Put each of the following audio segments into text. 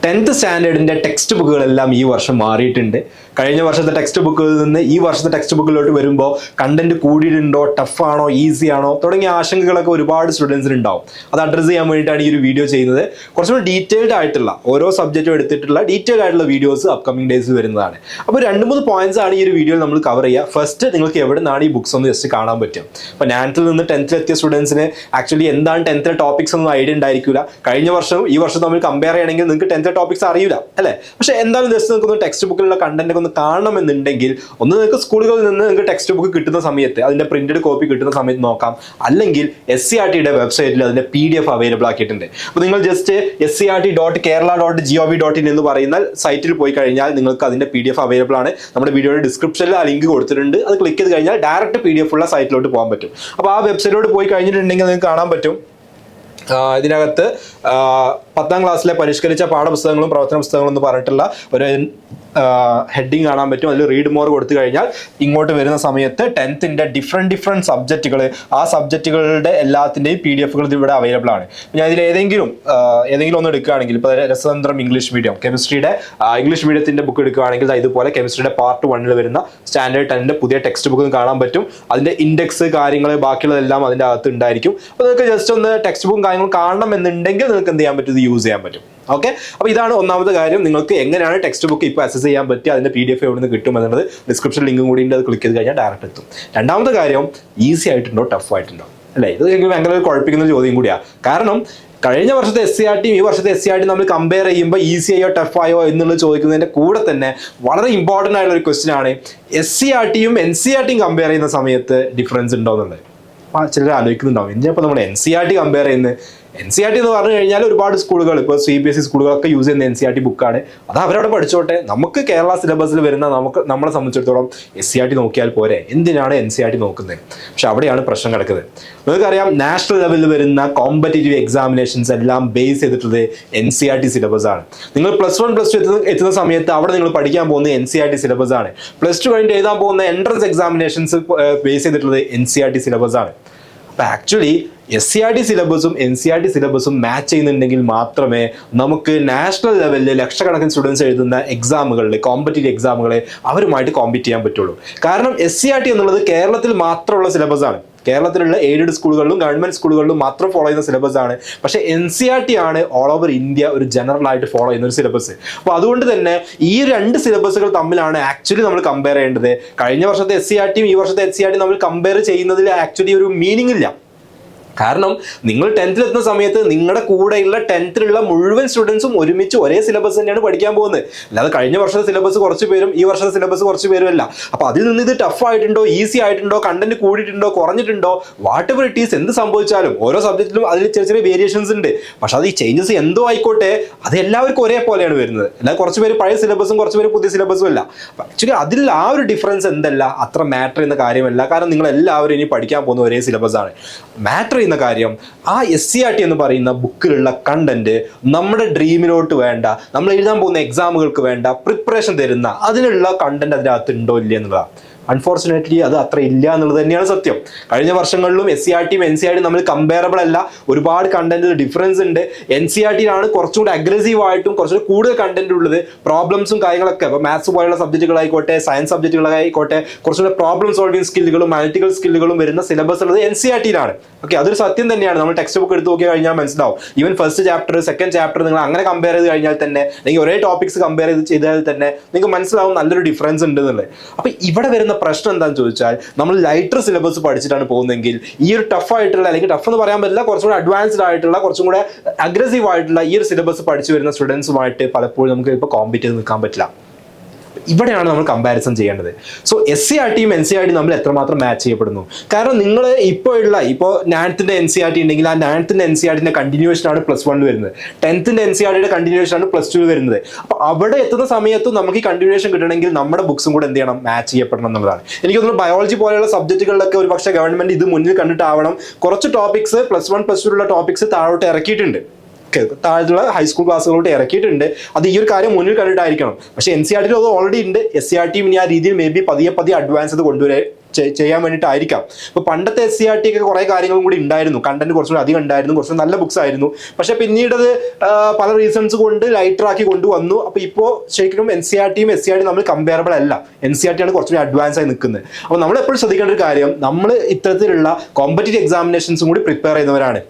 10th സ്റ്റാൻഡേർഡിൻ്റെ text ബുക്കുകളെല്ലാം ഈ വർഷം മാറിയിട്ടുണ്ട്. കഴിഞ്ഞ വർഷത്തെ ടെക്സ്റ്റ് ബുക്കുകളിൽ നിന്ന് ഈ വർഷത്തെ ടെക്സ്റ്റ് ബുക്കിലോട്ട് വരുമ്പോൾ കണ്ടന്റ് കൂടിയിട്ടുണ്ടോ, ടഫാണോ, ഈസി ആണോ തുടങ്ങിയ ആശങ്കകളൊക്കെ ഒരുപാട് സ്റ്റുഡൻസിന് ഉണ്ടാവും. അത് അഡ്രസ്സ് ചെയ്യാൻ വേണ്ടിയിട്ടാണ് ഈ ഒരു വീഡിയോ ചെയ്യുന്നത്. കുറച്ചുകൂടി ഡീറ്റെയിൽഡ് ആയിട്ടുള്ള ഓരോ സബ്ജക്റ്റും എടുത്തിട്ടുള്ള ഡീറ്റെയിൽഡ് ആയിട്ടുള്ള വീഡിയോസ് അപ്കമിംഗ് ഡേയ്സിൽ വരുന്നതാണ്. അപ്പോൾ 2-3 പോയിന്റ്സ് ആണ് ഈ ഒരു വീഡിയോയിൽ നമ്മൾ കവർ ചെയ്യുക. ഫസ്റ്റ്, നിങ്ങൾക്ക് എവിടെ നിന്നാണ് ഈ ബുക്സ് ഒന്ന് ജസ്റ്റ് കാണാൻ പറ്റും. അപ്പോൾ 9th നിന്ന് 10th എത്തിയ സ്റ്റുഡൻസിന് ആക്ച്വലി എന്താണ് 10th ടോപ്പിക്സ് ഒന്നും ഐഡിയ ഉണ്ടായിരിക്കില്ല. കഴിഞ്ഞ വർഷവും ഈ വർഷം തമ്മിൽ കമ്പയർ ചെയ്യണമെങ്കിൽ നിങ്ങൾക്ക് 10th ടോപ്പിക്സ് അറിയില്ല അല്ലേ. പക്ഷെ എന്തായാലും ജസ്റ്റ് നിങ്ങൾക്ക് ടെക്സ്റ്റ് ബുക്കിലുള്ള കണ്ടന്റ് ഒക്കെ ഒന്ന് കാണണമെന്നുണ്ടെങ്കിൽ ഒന്ന് നിങ്ങൾക്ക് സ്കൂളുകളിൽ നിന്ന് നിങ്ങൾക്ക് ടെക്സ്റ്റ് ബുക്ക് കിട്ടുന്ന സമയത്ത് അതിന്റെ പ്രിന്റഡ് കോപ്പി കിട്ടുന്ന സമയത്ത് നോക്കാം. അല്ലെങ്കിൽ SCRTയുടെ വെബ്സൈറ്റിൽ അതിന്റെ PDF അവൈലബിൾ ആക്കിയിട്ടുണ്ട്. അപ്പോൾ നിങ്ങൾ ജസ്റ്റ് scrt.kerala.gov.in എന്ന് പറയുന്ന സൈറ്റിൽ പോയി കഴിഞ്ഞാൽ നിങ്ങൾക്ക് അതിന്റെ PDF അവൈലബിൾ ആണ്. നമ്മുടെ വീഡിയോയുടെ ഡിസ്ക്രിപ്ഷനിൽ ആ ലിങ്ക് കൊടുത്തിട്ടുണ്ട്. അത് ക്ലിക്ക് ചെയ്ത് കഴിഞ്ഞാൽ ഡയറക്റ്റ് PDF ഉള്ള സൈറ്റിലോട്ട് പോകാൻ പറ്റും. അപ്പോൾ ആ വെബ്സൈറ്റിലോട്ട് പോയി കഴിഞ്ഞിട്ടുണ്ടെങ്കിൽ നിങ്ങൾക്ക് കാണാൻ പറ്റും ഇതിനകത്ത് 10th ക്ലാസ്സിലെ പരിഷ്കരിച്ച പാഠപുസ്തകങ്ങളും പ്രവർത്തന പുസ്തകങ്ങളും എന്ന് പറഞ്ഞിട്ടുള്ള ഒരു ഹെഡിങ് കാണാൻ പറ്റും. അതിൽ റീഡ് മോർ കൊടുത്തു കഴിഞ്ഞാൽ ഇങ്ങോട്ട് വരുന്ന സമയത്ത് 10th ഡിഫറെൻറ്റ് സബ്ജക്റ്റുകൾ, ആ സബ്ജക്റ്റുകളുടെ എല്ലാത്തിൻ്റെയും PDF ഇവിടെ അവൈലബിൾ ആണ്. ഞാൻ ഇതിൽ ഏതെങ്കിലും ഒന്ന് എടുക്കുകയാണെങ്കിൽ, ഇപ്പോൾ രസതന്ത്രം ഇംഗ്ലീഷ് മീഡിയം, കെമിസ്ട്രിയുടെ ഇംഗ്ലീഷ് മീഡിയത്തിൻ്റെ ബുക്ക് എടുക്കുകയാണെങ്കിൽ ഇതുപോലെ കെമിസ്ട്രിയുടെ പാർട്ട് 1 വരുന്ന സ്റ്റാൻഡേർഡ് 10 പുതിയ ടെക്സ്റ്റ് ബുക്ക് കാണാൻ പറ്റും. അതിൻ്റെ ഇൻഡെക്സ് കാര്യങ്ങൾ ബാക്കിയുള്ളതെല്ലാം അതിൻ്റെ അകത്ത് ഉണ്ടായിരിക്കും. അപ്പോൾ നിങ്ങൾക്ക് ജസ്റ്റ് ഒന്ന് ടെക്സ്റ്റ് ബുക്കും കാര്യങ്ങളും കാണണം എന്നുണ്ടെങ്കിൽ നിങ്ങൾക്ക് എന്ത് ചെയ്യാൻ പറ്റും, ഇത് യൂസ് ചെയ്യാൻ പറ്റും. ഓക്കെ, അപ്പോൾ ഇതാണ് ഒന്നാമത്തെ കാര്യം. നിങ്ങൾക്ക് എങ്ങനെയാണ് ടെക്സ്റ്റ് ബുക്ക് ഇപ്പോൾ അക്സസ് ചെയ്യാൻ പറ്റുക, അതിൻ്റെ PDF എവിടെ നിന്ന് കിട്ടും എന്നുള്ളത് ഡിസ്ക്രിപ്ഷൻ ലിങ്കും കൂടി ഉണ്ട്. അത് ക്ലിക്ക് ചെയ്ത് കഴിഞ്ഞാൽ ഡയറക്റ്റ് എത്തും. രണ്ടാമത്തെ കാര്യം, ഈസി ആയിട്ടുണ്ടോ ടഫ് ആയിട്ടുണ്ടോ അല്ലേ. ഇത് എനിക്ക് ഭയങ്കര കുഴപ്പിക്കുന്ന ചോദ്യം കൂടിയാണ്. കാരണം കഴിഞ്ഞ വർഷത്തെ SCRTയും ഈ വർഷത്തെ SCRTയും നമ്മൾ കമ്പയർ ചെയ്യുമ്പോൾ ഈസി ആയോ ടഫ് ആയോ എന്നുള്ളത് ചോദിക്കുന്നതിൻ്റെ കൂടെ തന്നെ വളരെ ഇമ്പോർട്ടൻ്റ് ആയിട്ടുള്ള ഒരു ക്വസ്റ്റ്യൻ ആണ് SCRTയും NCERTയും കമ്പയർ ചെയ്യുന്ന സമയത്ത് ഡിഫറൻസ് ഉണ്ടോ എന്നുള്ളത്. ചിലർ ആലോചിക്കുന്നുണ്ടാവും, എന്തിനാപ്പോൾ നമ്മൾ NCERT കമ്പയർ ചെയ്യുന്നത്. NCERT എന്ന് പറഞ്ഞു കഴിഞ്ഞാൽ ഒരുപാട് സ്കൂളുകൾ, ഇപ്പോൾ CBSE സ്കൂളുകളൊക്കെ യൂസ് ചെയ്യുന്ന NCERT ബുക്കാണ്. അത് അവരവിടെ പഠിച്ചോട്ടെ. നമുക്ക് കേരള സിലബസിൽ വരുന്ന നമ്മളെ സംബന്ധിച്ചിടത്തോളം SCRT നോക്കിയാൽ പോരെ, എന്തിനാണ് NCERT നോക്കുന്നത്? പക്ഷെ അവിടെയാണ് പ്രശ്നം കിടക്കുന്നത്. നിങ്ങൾക്കറിയാം, നാഷണൽ ലെവലിൽ വരുന്ന കോമ്പറ്റേറ്റീവ് എക്സാമിനേഷൻസ് എല്ലാം ബേസ് ചെയ്തിട്ടുള്ളത് NCERT സിലബസ് ആണ്. നിങ്ങൾ +1 +2 എത്തുന്ന സമയത്ത് അവിടെ നിങ്ങൾ പഠിക്കാൻ പോകുന്നത് NCERT സിലബസ് ആണ്. +2 കഴിഞ്ഞിട്ട് എഴുതാൻ പോകുന്ന എൻട്രൻസ് എക്സാമിനേഷൻസ് ബേസ് ചെയ്തിട്ടുള്ളത് NCERT സിലബസ് ആണ്. അപ്പോൾ ആക്ച്വലി SCRT സിലബസും NCERT സിലബസും മാച്ച് ചെയ്യുന്നുണ്ടെങ്കിൽ മാത്രമേ നമുക്ക് നാഷണൽ ലെവലിൽ ലക്ഷക്കണക്കിന് സ്റ്റുഡൻസ് എഴുതുന്ന എക്സാമുകളിൽ, കോമ്പറ്റേറ്റീവ് എക്സാമുകളെ അവരുമായിട്ട് കോമ്പീറ്റ് ചെയ്യാൻ പറ്റുള്ളൂ. കാരണം SCRT എന്നുള്ളത് കേരളത്തിൽ മാത്രമുള്ള സിലബസ് ആണ്. കേരളത്തിലുള്ള എയ്ഡഡ് സ്കൂളുകളിലും ഗവൺമെന്റ് സ്കൂളുകളിലും മാത്രം ഫോളോ ചെയ്യുന്ന സിലബസ് ആണ്. പക്ഷേ NCERT ആണ് ഓൾ ഓവർ ഇന്ത്യ ഒരു ജനറൽ ആയിട്ട് ഫോളോ ചെയ്യുന്ന ഒരു സിലബസ്. അപ്പോൾ അതുകൊണ്ട് തന്നെ ഈ 2 സിലബസുകൾ തമ്മിലാണ് ആക്ച്വലി നമ്മൾ കമ്പയർ ചെയ്യേണ്ടത്. കഴിഞ്ഞ വർഷത്തെ SCRTയും ഈ വർഷത്തെ NCERTയും നമ്മൾ കമ്പയർ ചെയ്യുന്നതിൽ ആക്ച്വലി ഒരു മീനിങ് ഇല്ല. കാരണം നിങ്ങൾ 10th എത്തുന്ന സമയത്ത് നിങ്ങളുടെ കൂടെയുള്ള 10th മുഴുവൻ സ്റ്റുഡൻസും ഒരുമിച്ച് ഒരേ സിലബസ് തന്നെയാണ് പഠിക്കാൻ പോകുന്നത്. അല്ലാതെ കഴിഞ്ഞ വർഷത്തെ സിലബസ് കുറച്ച് പേരും ഈ വർഷത്തെ സിലബസ് കുറച്ച് പേരും അല്ല. അപ്പോൾ അതിൽ നിന്ന് ഇത് ടഫ് ആയിട്ടുണ്ടോ, ഈസി ആയിട്ടുണ്ടോ, കണ്ടന്റ് കൂടിയിട്ടുണ്ടോ, കുറഞ്ഞിട്ടുണ്ടോ, വാട്ട് എവർ ഇറ്റ് ഈസ്, എന്ത് സംഭവിച്ചാലും ഓരോ സബ്ജക്റ്റിലും അതിൽ ചെറിയ ചെറിയ വേരിയേഷൻസ് ഉണ്ട്. പക്ഷെ അത് ഈ ചേഞ്ചസ് എന്തോ ആയിക്കോട്ടെ, അത് എല്ലാവർക്കും ഒരേപോലെയാണ് വരുന്നത്. അല്ലാതെ കുറച്ച് പേര് പഴയ സിലബസും കുറച്ച് പേര് പുതിയ സിലബസും അല്ല. ആക്ച്വലി അതിൽ ആ ഒരു ഡിഫറൻസ് എന്തല്ല അത്ര മാറ്റർ ചെയ്യുന്ന കാര്യമല്ല. കാരണം നിങ്ങൾ എല്ലാവരും ഇനി പഠിക്കാൻ പോകുന്ന ഒരേ സിലബസ് ആണ്. മാറ്റർ ചെയ്യുന്ന കാര്യം ആ SCRT എന്ന് പറയുന്ന ബുക്കിലുള്ള കണ്ടന്റ് നമ്മുടെ ഡ്രീമിലോട്ട് വേണ്ട, നമ്മൾ എഴുതാൻ പോകുന്ന എക്സാമുകൾക്ക് വേണ്ട പ്രിപ്പറേഷൻ തരുന്ന അതിനുള്ള കണ്ടന്റ് അതിനകത്ത് ഉണ്ടോ ഇല്ല എന്നുള്ളതാണ്. അൺഫോർച്ചുനേറ്റ്ലി അത് അത്ര ഇല്ല എന്നുള്ളത് തന്നെയാണ് സത്യം. കഴിഞ്ഞ വർഷങ്ങളിലും SCRTയും NCERTയും നമ്മൾ കമ്പയറബിൾ അല്ല. ഒരുപാട് കണ്ടന്റിൽ ഡിഫറൻസ് ഉണ്ട്. NCERTയിലാണ് കുറച്ചുകൂടി അഗ്രസീവ് ആയിട്ടും കുറച്ചുകൂടി കൂടുതൽ കണ്ടന്റ് ഉള്ളത്. പ്രോബ്ലംസും കാര്യങ്ങളൊക്കെ, ഇപ്പോൾ മാത്സ് പോലുള്ള സബ്ജക്റ്റുകളായിക്കോട്ടെ, സയൻസ് സബ്ജക്റ്റുകളായിക്കോട്ടെ, കുറച്ചുകൂടി പ്രോബ്ലം സോൾവിങ് സ്കില്ലുകളും അനലിറ്റിക്കൽ സ്കില്ലുകളും വരുന്ന സിലബസ് ഉള്ളത് NCERTയിലാണ്. ഓക്കെ, അതൊരു സത്യം തന്നെയാണ്. നമ്മൾ ടെക്സ്റ്റ് ബുക്ക് എടുത്ത് നോക്കി കഴിഞ്ഞാൽ മനസ്സിലാവും. Even first chapter, second chapter നിങ്ങൾ അങ്ങനെ കമ്പയർ ചെയ്ത് കഴിഞ്ഞാൽ തന്നെ, അല്ലെങ്കിൽ ഒരേ ടോപ്പിക്സ് കമ്പയർ ചെയ്താൽ തന്നെ നിങ്ങൾക്ക് മനസ്സിലാവും നല്ലൊരു ഡിഫറൻസ് ഉണ്ട് എന്നുള്ളത്. അപ്പോൾ ഇവിടെ വരുന്ന പ്രശ്നം എന്താണെന്ന് ചോദിച്ചാൽ, നമ്മൾ ലൈറ്റർ സിലബസ് പഠിച്ചിട്ടാണ് പോകുന്നതെങ്കിൽ ഈ ഒരു ടഫ് ആയിട്ടുള്ള, അല്ലെങ്കിൽ ടഫ് എന്ന് പറയാൻ പറ്റില്ല, കുറച്ചും കൂടെ അഡ്വാൻസ്ഡ് ആയിട്ടുള്ള, കുറച്ചും കൂടെ അഗ്രസീവ് ആയിട്ടുള്ള ഈ ഒരു സിലബസ് പഠിച്ചു വരുന്ന സ്റ്റുഡൻസുമായിട്ട് പലപ്പോഴും നമുക്ക് ഇപ്പോൾ കോമ്പീറ്റ് ചെയ്ത് നിൽക്കാൻ പറ്റില്ല. ഇവിടെയാണ് നമ്മൾ കമ്പാരിസൺ ചെയ്യേണ്ടത്. സോ SCRTയും NCERTയും നമ്മൾ എത്രമാത്രം മാച്ച് ചെയ്യപ്പെടുന്നു. കാരണം നിങ്ങൾ ഇപ്പോൾ 9th NCERT ഉണ്ടെങ്കിൽ ആ 9th NCERTന്റെ കണ്ടിന്യൂവേഷനാണ് +1 വരുന്നത്. 10th NCERTയുടെ കണ്ടിന്യൂവേഷനാണ് +2 വരുന്നത്. അപ്പോൾ അവിടെ എത്തുന്ന സമയത്തും നമുക്ക് ഈ കണ്ടിന്യൂവേഷൻ കിട്ടണമെങ്കിൽ നമ്മുടെ ബുക്സും കൂടെ എന്ത് ചെയ്യണം, മാച്ച് ചെയ്യപ്പെടണം എന്നുള്ളതാണ്. എനിക്ക് തോന്നുന്നു ബയോളജി പോലെയുള്ള സബ്ജക്റ്റുകളിലൊക്കെ ഒരു പക്ഷേ ഗവൺമെന്റ് ഇത് മുന്നിൽ കണ്ടിട്ടാവണം കുറച്ച് ടോപ്പിക്സ് +1 +2 ടോപ്പിക്സ് താഴോട്ട് ഇറക്കിയിട്ടുണ്ട്. താഴെയുള്ള ഹൈസ്കൂൾ ക്ലാസ്സുകളോട്ട് ഇറക്കിയിട്ടുണ്ട്. അത് ഈ ഒരു കാര്യം മുന്നിൽ കണ്ടിട്ടായിരിക്കണം. പക്ഷേ NCERTയിൽ അത് ഓൾറെഡി ഉണ്ട്. SCRTയും ഇനി ആ രീതിയിൽ മേ ബി പതിയെ അഡ്വാൻസ് ചെയ്ത് കൊണ്ടുവരാൻ ചെയ്യാൻ വേണ്ടിയിട്ടായിരിക്കാം. ഇപ്പോൾ പണ്ടത്തെ SCERT ഒക്കെ കുറേ കാര്യങ്ങളും കൂടി ഉണ്ടായിരുന്നു, കണ്ടന്റ് കുറച്ചുകൂടി അധികം ഉണ്ടായിരുന്നു, കുറച്ച് നല്ല ബുക്സ് ആയിരുന്നു. പക്ഷെ പിന്നീട് അത് പല റീസൺസ് കൊണ്ട് ലൈറ്ററാക്കി കൊണ്ടുവന്നു. അപ്പോൾ ഇപ്പോൾ ശരിക്കും NCERTയും SCERTയും നമ്മൾ കമ്പയറബിൾ അല്ല. NCERT ആണ് കുറച്ചുകൂടി അഡ്വാൻസ് ആയി നിൽക്കുന്നത്. അപ്പോൾ നമ്മൾ എപ്പോഴും ശ്രദ്ധിക്കേണ്ട ഒരു കാര്യം, നമ്മൾ ഇത്തരത്തിലുള്ള കോമ്പറ്റീറ്റീവ് എക്സാമിനേഷൻസും കൂടി പ്രിപ്പയർ ചെയ്യുന്നവരാണ്.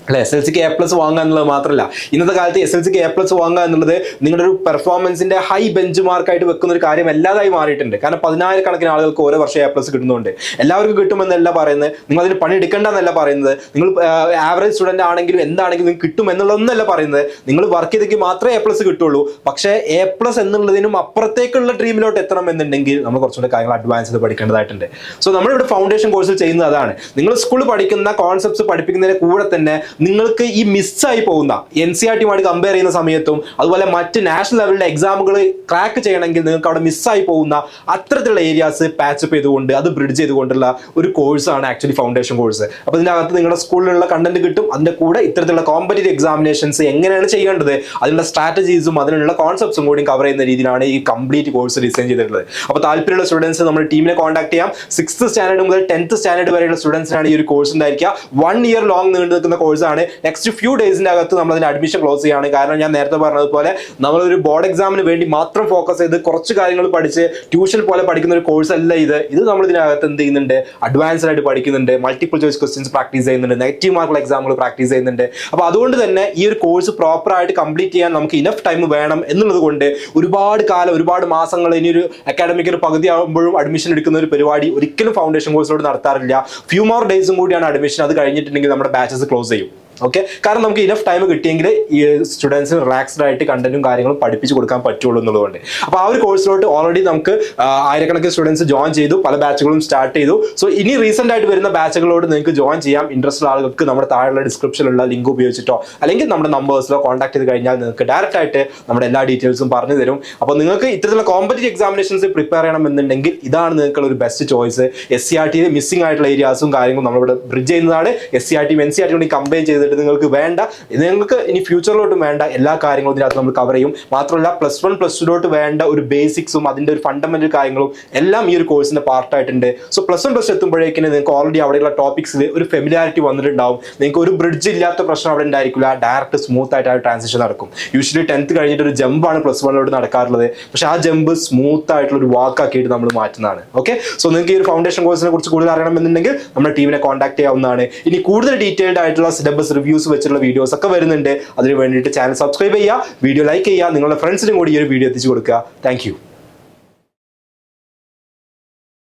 അല്ലെ, SLCക്ക് A+ വാങ്ങുക എന്നുള്ളത് മാത്രമല്ല, ഇന്നത്തെ കാലത്ത് SLCക്ക് A+ വാങ്ങുക എന്നുള്ളത് നിങ്ങളുടെ ഒരു പെർഫോമൻസിന്റെ ഹൈ ബെഞ്ച് മാർക്കായിട്ട് വെക്കുന്ന ഒരു കാര്യം അല്ലാതായി മാറിയിട്ടുണ്ട്. കാരണം 10,000-കണക്കിന് ആളുകൾക്ക് ഓരോ വർഷം A+ കിട്ടുന്നുണ്ട്. എല്ലാവർക്കും കിട്ടുമെന്നല്ല പറയുന്നത്, നിങ്ങൾ അതിന് പണി എടുക്കേണ്ടെന്നല്ല പറയുന്നത്, നിങ്ങൾ ആവറേജ് സ്റ്റുഡന്റ് ആണെങ്കിലും എന്താണെങ്കിലും നിങ്ങൾക്ക് കിട്ടും എന്നുള്ളതൊന്നല്ല പറയുന്നത്. നിങ്ങൾ വർക്ക് ചെയ്തെങ്കിൽ മാത്രമേ A+ കിട്ടുള്ളൂ. പക്ഷേ A+ എന്നുള്ളതിനും അപ്പുറത്തേക്കുള്ള ഡ്രീമിലോട്ട് എത്തണം എന്നുണ്ടെങ്കിൽ നമ്മൾ കുറച്ചുകൂടി കാര്യങ്ങൾ അഡ്വാൻസ് ചെയ്ത് പഠിക്കേണ്ടതായിട്ടുണ്ട്. സോ നമ്മളിവിടെ ഫൗണ്ടേഷൻ കോഴ്സിൽ ചെയ്യുന്നത് അതാണ്. നിങ്ങൾ സ്കൂളിൽ പഠിക്കുന്ന കോൺസെപ്റ്റ്സ് പഠിപ്പിക്കുന്നതിന് കൂടെ തന്നെ നിങ്ങൾക്ക് ഈ മിസ്സായി പോകുന്ന NCERTയുമായിട്ട് കമ്പയർ ചെയ്യുന്ന സമയത്തും അതുപോലെ മറ്റ് നാഷണൽ ലെവലിലെ എക്സാമുകൾ ക്രാക്ക് ചെയ്യണമെങ്കിൽ നിങ്ങൾക്ക് അവിടെ മിസ്സായി പോകുന്ന അത്തരത്തിലുള്ള ഏരിയാസ് പാച്ചപ്പ് ചെയ്തുകൊണ്ട് അത് ബ്രിഡ്ജ് ചെയ്തുകൊണ്ടുള്ള ഒരു കോഴ്സാണ് ആക്ച്വലി ഫൗണ്ടേഷൻ കോഴ്സ്. അപ്പോൾ ഇതിനകത്ത് നിങ്ങളുടെ സ്കൂളിലുള്ള കണ്ടന്റ് കിട്ടും, അതിൻ്റെ കൂടെ ഇത്തരത്തിലുള്ള കോമ്പറ്റീറ്റീവ് എക്സാമിനേഷൻസ് എങ്ങനെയാണ് ചെയ്യേണ്ടത്, അതിനുള്ള സ്ട്രാറ്റജീസും അതിനുള്ള കോൺസെപ്റ്റ്സും കൂടി കവർ ചെയ്യുന്ന രീതിയിലാണ് ഈ കംപ്ലീറ്റ് കോഴ്സ് ഡിസൈൻ ചെയ്തിട്ടുള്ളത്. അപ്പോൾ താല്പര്യമുള്ള സ്റ്റുഡൻസ് നമ്മുടെ ടീമിനെ കോൺടാക്ട് ചെയ്യാം. 6th സ്റ്റാൻഡേർഡ് മുതൽ 10th സ്റ്റാൻഡേർഡ് വരെയുള്ള സ്റ്റുഡൻസിനാണ് ഈ ഒരു കോഴ്സ് ഉണ്ടായിരിക്കുക. 1 year ലോങ് നീണ്ടു നിൽക്കുന്ന കോഴ്സാണ്. നെക്സ്റ്റ് ഫ്യൂ ഡേയ്സിന്റെ അകത്ത് നമ്മൾ അതിന്റെ അഡ്മിഷൻ ക്ലോസ് ചെയ്യാണ്. കാരണം ഞാൻ നേരത്തെ പറഞ്ഞതുപോലെ നമ്മളൊരു ബോർഡ് എക്സാമിന് വേണ്ടി മാത്രം ഫോക്കസ് ചെയ്ത് കുറച്ച് കാര്യങ്ങൾ പഠിച്ച് ട്യൂഷൻ പോലെ പഠിക്കുന്ന ഒരു കോഴ്സ് അല്ല ഇത്. നമ്മൾ ഇതിനകത്ത് എന്ത് ചെയ്യുന്നുണ്ട്, അഡ്വാൻസ്ഡ് ആയിട്ട് പഠിക്കുന്നുണ്ട്, മൾട്ടിപ്പിൾ ചോയ്സ് ക്വസ്റ്റ്യൻസ് പ്രാക്ടീസ് ചെയ്യുന്നുണ്ട്, നെഗറ്റീവ് മാർക്കുള്ള എക്സാമുകൾ പ്രാക്ടീസ് ചെയ്യുന്നുണ്ട്. അപ്പോൾ അതുകൊണ്ട് തന്നെ ഈ ഒരു കോഴ്സ് പ്രോപ്പർ ആയിട്ട് കംപ്ലീറ്റ് ചെയ്യാൻ നമുക്ക് ഇനഫ് ടൈം വേണം എന്നുള്ളത് കൊണ്ട് ഒരുപാട് കാലം, ഒരുപാട് മാസങ്ങൾ, ഇനിയൊരു അക്കാഡമിക് ഒരു പകുതി ആകുമ്പോഴും അഡ്മിഷൻ എടുക്കുന്ന ഒരു പരിപാടി ഒരിക്കലും ഫൗണ്ടേഷൻ കോഴ്സിലോട് നടത്താറില്ല. ഫ്യൂ മോർ ഡേയ്സും കൂടിയാണ് അഡ്മിഷൻ. അത് കഴിഞ്ഞിട്ടുണ്ടെങ്കിൽ നമ്മുടെ ബാച്ചസ് ക്ലോസ് ചെയ്യും. ഓക്കെ, കാരണം നമുക്ക് ഇനഫ് ടൈം കിട്ടിയെങ്കിൽ ഈ സ്റ്റുഡൻസിന് റിലാക്സ്ഡ് ആയിട്ട് കണ്ടന്റും കാര്യങ്ങളും പഠിപ്പിച്ച് കൊടുക്കാൻ പറ്റുള്ളൂ എന്നുള്ളതുകൊണ്ട്. അപ്പോൾ ആ ഒരു കോഴ്സിലോട്ട് ഓൾറെഡി നമുക്ക് 1000-കണക്കിന് സ്റ്റുഡൻസ് ജോയിൻ ചെയ്തു, പല ബാച്ചുകളും സ്റ്റാർട്ട് ചെയ്തു. സോ ഇനി റീസെന്റ് ആയിട്ട് വരുന്ന ബാച്ചുകളോട് നിങ്ങൾക്ക് ജോയിൻ ചെയ്യാം. ഇൻട്രസ്റ്റ് ഉള്ള ആളുകൾക്ക് നമ്മുടെ താഴെയുള്ള ഡിസ്ക്രിപ്ഷനിലുള്ള ലിങ്ക് ഉപയോഗിച്ചിട്ടോ അല്ലെങ്കിൽ നമ്മുടെ നമ്പേഴ്സിലോ കോൺടാക്ട് ചെയ്ത് കഴിഞ്ഞാൽ നിങ്ങൾക്ക് ഡയറക്റ്റ് ആയിട്ട് നമ്മുടെ എല്ലാ ഡീറ്റെയിൽസും പറഞ്ഞു തരും. അപ്പോൾ നിങ്ങൾക്ക് ഇത്തരത്തിലുള്ള കോമ്പറ്റീറ്റീവ് എക്സാമിനേഷൻസ് പ്രിപ്പയർ ചെയ്യണമെന്നുണ്ടെങ്കിൽ ഇതാണ് നിങ്ങൾക്കുള്ള ഒരു ബെസ്റ്റ് ചോയ്സ്. SCERT മിസ്സിംഗ് ആയിട്ടുള്ള ഏരിയാസും കാര്യങ്ങളും നമ്മളിവിടെ ബ്രിഡ്ജ് ചെയ്യുന്നതാണ്. SCERTയും NCERTയും കൂടി കമ്പയർ ചെയ്തിട്ട് നിങ്ങൾക്ക് വേണ്ട, നിങ്ങൾക്ക് ഇനി ഫ്യൂച്ചറിലോട്ട് വേണ്ട എല്ലാ കാര്യങ്ങളും ഇതിനകത്ത് നമ്മൾ കവർ ചെയ്യും. മാത്രമല്ല +1 +2 വേണ്ട ഒരു ബേസിക്സും അതിന്റെ ഒരു ഫണ്ടമെന്റൽ കാര്യങ്ങളും എല്ലാം ഈ ഒരു കോഴ്സിന്റെ പാർട്ടായിട്ടുണ്ട്. സോ +1 +2 എത്തുമ്പോഴേക്കും നിങ്ങൾക്ക് ഓൾറെഡി അവിടെയുള്ള ടോപ്പിക്സിൽ ഒരു ഫെമിലിയാരിറ്റി വന്നിട്ടുണ്ടാവും. നിങ്ങൾക്ക് ഒരു ബ്രിഡ്ജ് ഇല്ലാത്ത പ്രശ്നം അവിടെ ഉണ്ടായിരിക്കില്ല. ഡയറക്റ്റ് സ്മൂത്ത് ആയിട്ട് ആ ട്രാൻസിഷൻ നടക്കും. യൂഷ്വലി 10th കഴിഞ്ഞിട്ട് ഒരു ജമ്പാണ് +1 നടക്കാറുള്ളത്. പക്ഷെ ആ ജമ്പ് സ്മൂത്ത് ആയിട്ടുള്ള ഒരു വാക്കാക്കിയിട്ട് നമ്മൾ മാറ്റുന്നതാണ്. ഓക്കെ, സോ നിങ്ങൾക്ക് ഈ ഒരു ഫൗണ്ടേഷൻ കോഴ്സിനെ കുറിച്ച് കൂടുതൽ അറിയണമെന്നുണ്ടെങ്കിൽ നമ്മുടെ ടീമിനെ കോൺടാക്ട് ചെയ്യാവുന്നതാണ്. ഇനി കൂടുതൽ ഡീറ്റെയിൽഡ് ആയിട്ടുള്ള സിലബസ് റിവ്യൂസ് വെച്ചുള്ള വീഡിയോസ് ഒക്കെ വരുന്നുണ്ട്. അതിന് വേണ്ടിയിട്ട് ചാനൽ സബ്സ്ക്രൈബ് ചെയ്യുക, വീഡിയോ ലൈക്ക് ചെയ്യുക, നിങ്ങളുടെ ഫ്രണ്ട്സിനും കൂടി ഈ ഒരു വീഡിയോ എത്തിച്ചു കൊടുക്കുക. Thank you.